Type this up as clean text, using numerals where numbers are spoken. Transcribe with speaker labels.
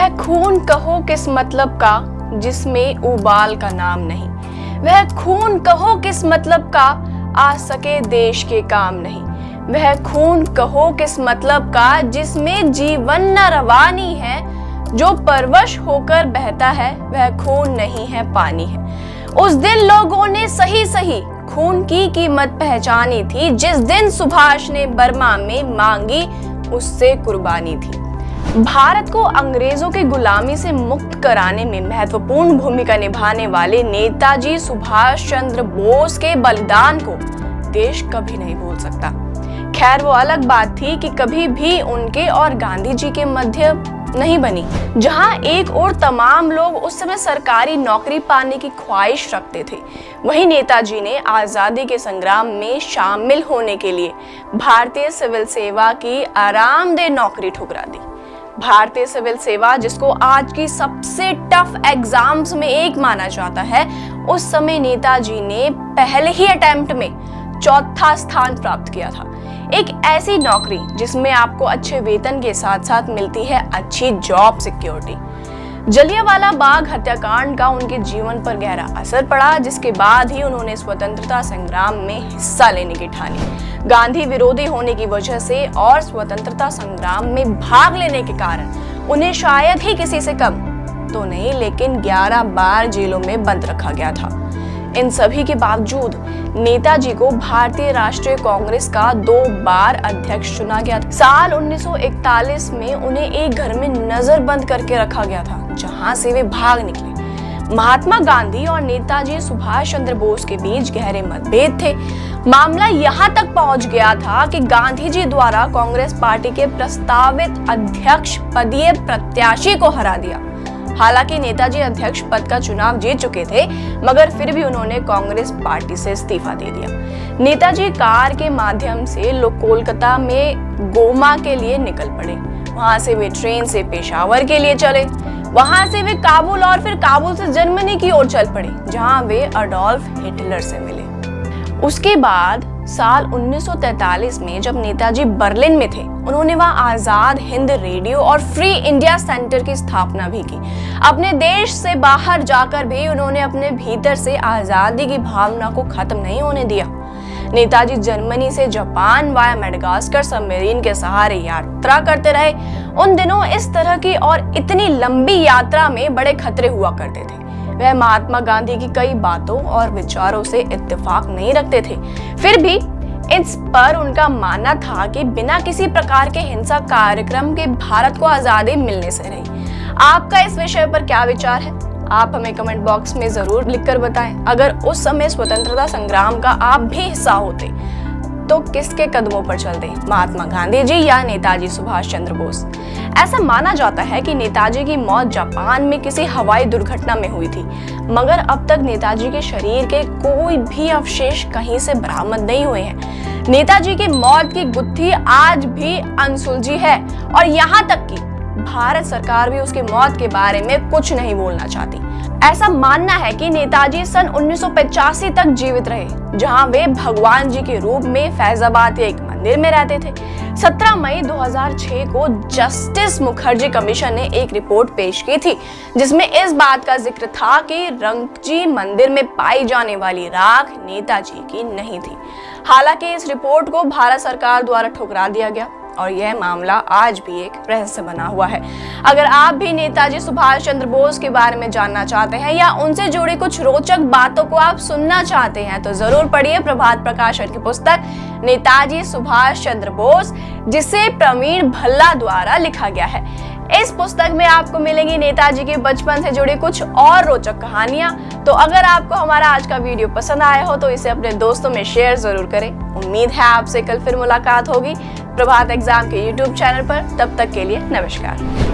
Speaker 1: वह खून कहो किस मतलब का जिसमें उबाल का नाम नहीं, वह खून कहो किस मतलब का आ सके देश के काम नहीं, वह खून कहो किस मतलब का जिसमें जीवन न रवानी है, जो परवश होकर बहता है वह खून नहीं है पानी है। उस दिन लोगों ने सही सही खून की कीमत पहचानी थी, जिस दिन सुभाष ने बर्मा में मांगी उससे कुर्बानी थी। भारत को अंग्रेजों की गुलामी से मुक्त कराने में महत्वपूर्ण भूमिका निभाने वाले नेताजी सुभाष चंद्र बोस के बलिदान को देश कभी नहीं भूल सकता। खैर वो अलग बात थी कि कभी भी उनके और गांधी जी के मध्य नहीं बनी। जहां एक और तमाम लोग उस समय सरकारी नौकरी पाने की ख्वाहिश रखते थे, वहीं नेताजी ने आजादी के संग्राम में शामिल होने के लिए भारतीय सिविल सेवा की आरामदेह नौकरी ठुकरा दी। भारतीय सिविल सेवा, जिसको आज की सबसे टफ एग्जाम्स में एक माना जाता है, उस समय नेताजी ने पहले ही अटेम्प्ट में चौथा स्थान प्राप्त किया था। एक ऐसी नौकरी जिसमें आपको अच्छे वेतन के साथ साथ मिलती है अच्छी जॉब सिक्योरिटी। जलियांवाला बाग हत्याकांड का उनके जीवन पर गहरा असर पड़ा, जिसके बाद ही उन्होंने स्वतंत्रता संग्राम में हिस्सा लेने की ठानी। गांधी विरोधी होने की वजह से और स्वतंत्रता संग्राम में भाग लेने के कारण उन्हें शायद ही किसी से कम तो नहीं लेकिन 11 बार जेलों में बंद रखा गया था। इन सभी के बावजूद नेताजी को भारतीय राष्ट्रीय कांग्रेस का 2 बार अध्यक्ष चुना गया था। साल 1941 में उन्हें एक घर में नजरबंद करके रखा गया था, जहां से वे भाग निकले। महात्मा गांधी और नेताजी सुभाष चंद्र बोस के बीच गहरे मतभेद थे। मामला यहां तक पहुंच गया था कि गांधी जी द्वारा कांग्रेस पार्टी के प्रस्तावित अध्यक्ष पदीय प्रत्याशी को हरा दिया। हालांकि नेताजी अध्यक्ष पद का चुनाव जीत चुके थे, मगर फिर भी उन्होंने कांग्रेस पार्टी से इस्तीफा दे दिया। नेताजी कार के माध्यम से लोग कोलकाता में गोमा के लिए निकल पड़े। वहां से वे ट्रेन से पेशावर के लिए चले। वहां से वे काबुल और फिर काबुल से जर्मनी की ओर चल पड़े, जहां वे अडोल्फ हिटलर से मिले। उसके बाद साल 1943 में जब नेताजी बर्लिन में थे, उन्होंने वहां आजाद हिंद रेडियो और फ्री इंडिया सेंटर की स्थापना भी की। अपने देश से बाहर जाकर भी उन्होंने अपने भीतर से आजादी की भावना को खत्म नहीं होने दिया। नेताजी जर्मनी से जापान वाया मेडागास्कर सबमरीन के सहारे यात्रा करते रहे। उन दिनों इस तरह की और इतनी लंबी यात्रा में बड़े खतरे हुआ करते थे। वह महात्मा गांधी की कई बातों और विचारों से इत्तेफाक नहीं रखते थे, फिर भी इस पर उनका मानना था कि बिना किसी प्रकार के हिंसा कार्यक्रम के भारत को आजादी मिलने से रही। आपका इस विषय पर क्या विचार है? आप हमें कमेंट बॉक्स में जरूर लिखकर बताएं। अगर उस समय स्वतंत्रता संग्राम का आप भी हिस्सा होते तो किसके कदमों पर चलते, महात्मा गांधी जी या नेताजी सुभाष चंद्र बोस? ऐसा माना जाता है कि नेताजी की मौत जापान में किसी हवाई दुर्घटना में हुई थी, मगर अब तक नेताजी के शरीर के कोई भी अवशेष कहीं से बरामद नहीं हुए हैं। नेताजी की मौत की गुत्थी आज भी अनसुलझी है और यहाँ तक कि भारत सरकार भी उसकी मौत के बारे में कुछ नहीं बोलना चाहती। ऐसा मानना है कि नेताजी सन 1985 तक जीवित रहे, जहां वे भगवान जी के रूप में फैजाबाद के एक मंदिर में रहते थे। 17 मई 2006 को जस्टिस मुखर्जी कमीशन ने एक रिपोर्ट पेश की थी, जिसमें इस बात का जिक्र था कि रंगजी मंदिर में पाई जाने वाली राख नेताजी की नहीं थी। हालांकि इस रिपोर्ट को भारत सरकार द्वारा ठुकरा दिया गया और यह मामला आज भी एक रहस्य बना हुआ है। अगर आप भी नेताजी सुभाष चंद्र बोस के बारे में जानना चाहते हैं या उनसे जुड़ी कुछ रोचक बातों को आप सुनना चाहते हैं, तो जरूर पढ़िए प्रभात प्रकाशन की पुस्तक नेताजी सुभाष चंद्र बोस, जिसे प्रवीण भल्ला द्वारा लिखा गया है। इस पुस्तक में आपको मिलेंगी नेताजी के बचपन से जुड़ी कुछ और रोचक कहानियां। तो अगर आपको हमारा आज का वीडियो पसंद आया हो तो इसे अपने दोस्तों में शेयर जरूर करें। उम्मीद है आपसे कल फिर मुलाकात होगी प्रभात एग्जाम के YouTube चैनल पर। तब तक के लिए नमस्कार।